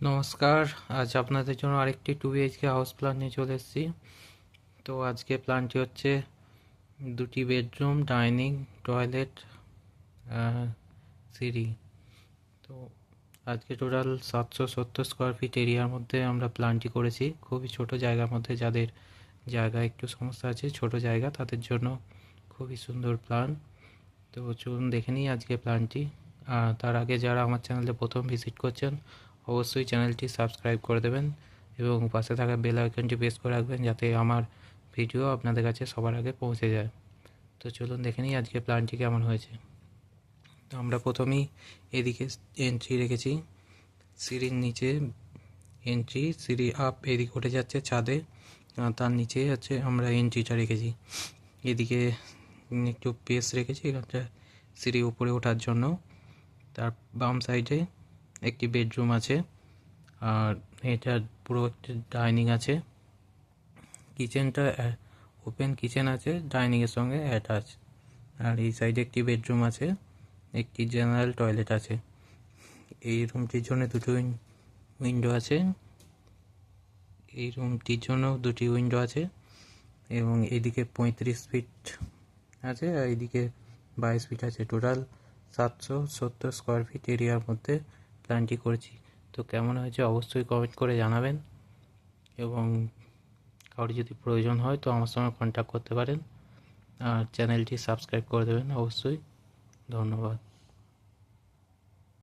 নমস্কার। আজ আপনাদের জন্য আরেকটি 2 BHK হাউস প্ল্যান নিয়ে চলে এসেছি। তো আজকে প্ল্যানটি হচ্ছে 2টি বেডরুম, ডাইনিং, টয়লেট, সিঁড়ি। তো আজকে টোটাল 770 স্কোয়ার ফিট এরিয়ার মধ্যে আমরা প্ল্যানটি করেছি। খুবই ছোট জায়গার মধ্যে, যাদের জায়গা একটু সমস্যা আছে, ছোট জায়গা, তাদের জন্য খুবই সুন্দর প্ল্যান। তো চলুন দেখে নিই আজকে প্ল্যানটি। তার আগে যারা আমার চ্যানেলে প্রথম ভিজিট করছেন, অবশ্যই চ্যানেলটি সাবস্ক্রাইব করে দেবেন এবং পাশে থাকা বেল আইকনটি প্রেস করে রাখবেন, যাতে আমার ভিডিও আপনাদের কাছে সবার আগে পৌঁছে যায়। তো চলুন দেখে নিই আজকে প্ল্যানটি কেমন হয়েছে। তো আমরা প্রথমেই এদিকে এন্ট্রি রেখেছি, সিঁড়ির নিচে এন্ট্রি, সিঁড়ি আপ এদিকে উঠে যাচ্ছে ছাদে, তার নিচে হচ্ছে আমরা এন্ট্রিটা রেখেছি। এদিকে একটু পেস রেখেছি এখানটা সিঁড়ি উপরে ওঠার জন্য। তার বাম সাইডে একটি বেডরুম আছে, আর এটার পুরো একটা ডাইনিং আছে। কিচেনটা ওপেন কিচেন আছে, ডাইনিংয়ের সঙ্গে অ্যাটাচ। আর এই সাইডে একটি বেডরুম আছে, একটি জেনারেল টয়লেট আছে। এই রুমটির জন্য দুটো উইন্ডো আছে, এই রুমটির জন্য দুটি উইন্ডো আছে, এবং এইদিকে 35 ফিট আছে, আর এইদিকে 22 ফিট আছে। টোটাল 770 স্কোয়ার ফিট এরিয়ার মধ্যে প্ল্যানটি করেছি। তো কেমন হয়েছে অবশ্যই কমেন্ট করে জানাবেন, এবং কারোর যদি প্রয়োজন হয় তো আমার সঙ্গে কন্ট্যাক্ট করতে পারেন, আর চ্যানেলটি সাবস্ক্রাইব করে দেবেন অবশ্যই। ধন্যবাদ।